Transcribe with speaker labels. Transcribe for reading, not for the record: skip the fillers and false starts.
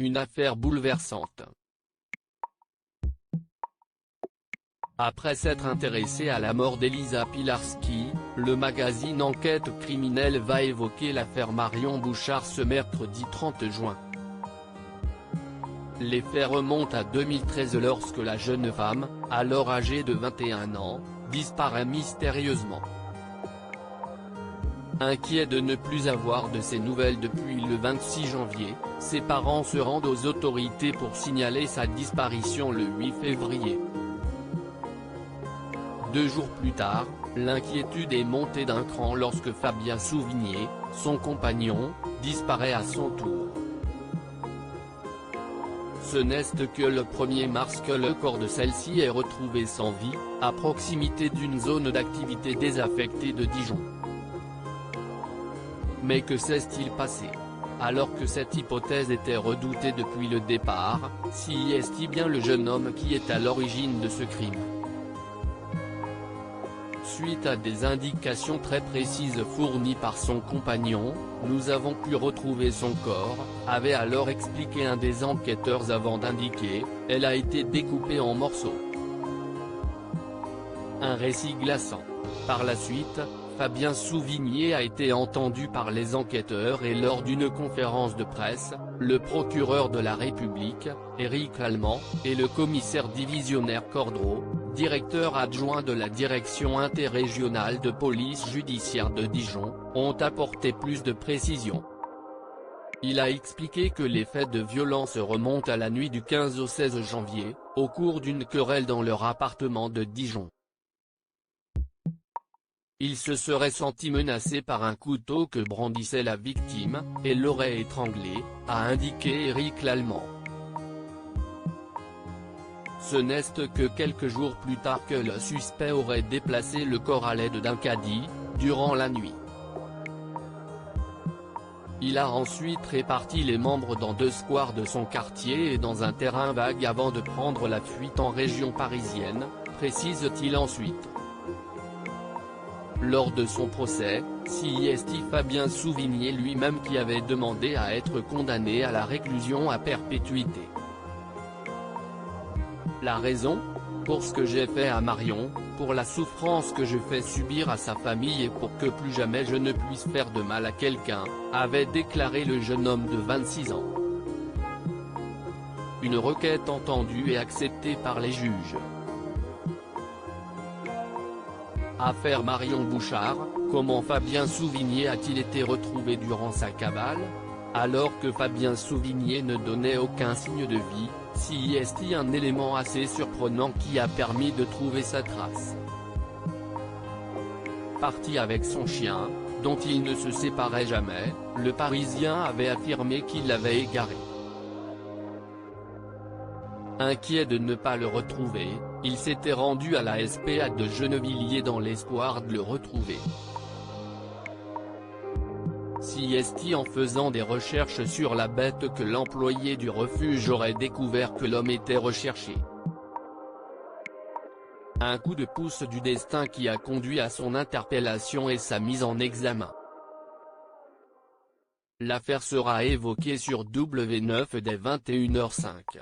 Speaker 1: une affaire bouleversante. Après s'être intéressé à la mort d'Elisa Pilarski, le magazine Enquête criminelle va évoquer l'affaire Marion Bouchard ce mercredi 30 juin. Les faits remontent à 2013 lorsque la jeune femme, alors âgée de 21 ans, disparaît mystérieusement. Inquiets de ne plus avoir de ses nouvelles depuis le 26 janvier, ses parents se rendent aux autorités pour signaler sa disparition le 8 février. 2 jours plus tard, l'inquiétude est montée d'un cran lorsque Fabien Souvigné, son compagnon, disparaît à son tour. Ce n'est que le 1er mars que le corps de celle-ci est retrouvé sans vie, à proximité d'une zone d'activité désaffectée de Dijon. Mais que s'est-il passé? Alors que cette hypothèse était redoutée depuis le départ, si est-il bien le jeune homme qui est à l'origine de ce crime? Suite à des indications très précises fournies par son compagnon, nous avons pu retrouver son corps, avait alors expliqué un des enquêteurs avant d'indiquer, elle a été découpée en morceaux. Un récit glaçant. Par la suite, Fabien Souvigné a été entendu par les enquêteurs et lors d'une conférence de presse, le procureur de la République, Éric Lallemand, et le commissaire divisionnaire Cordreau, directeur adjoint de la direction interrégionale de police judiciaire de Dijon, ont apporté plus de précisions. Il a expliqué que les faits de violence remontent à la nuit du 15 au 16 janvier, au cours d'une querelle dans leur appartement de Dijon. Il se serait senti menacé par un couteau que brandissait la victime, et l'aurait étranglé, a indiqué Éric Lallemand. Ce n'est que quelques jours plus tard que le suspect aurait déplacé le corps à l'aide d'un caddie, durant la nuit. Il a ensuite réparti les membres dans 2 squares de son quartier et dans un terrain vague avant de prendre la fuite en région parisienne, précise-t-il ensuite. Lors de son procès, c'est Fabien Souvigné lui-même qui avait demandé à être condamné à la réclusion à perpétuité. La raison? Pour ce que j'ai fait à Marion, pour la souffrance que je fais subir à sa famille et pour que plus jamais je ne puisse faire de mal à quelqu'un, avait déclaré le jeune homme de 26 ans. Une requête entendue et acceptée par les juges. Affaire Marion Bouchard, comment Fabien Souvigné a-t-il été retrouvé durant sa cavale? Alors que Fabien Souvigné ne donnait aucun signe de vie, si est-il un élément assez surprenant qui a permis de trouver sa trace. Parti avec son chien, dont il ne se séparait jamais, le Parisien avait affirmé qu'il l'avait égaré. Inquiet de ne pas le retrouver, il s'était rendu à la SPA de Gennevilliers dans l'espoir de le retrouver. Si est-il en faisant des recherches sur la bête que l'employé du refuge aurait découvert que l'homme était recherché. Un coup de pouce du destin qui a conduit à son interpellation et sa mise en examen. L'affaire sera évoquée sur W9 dès 21h05.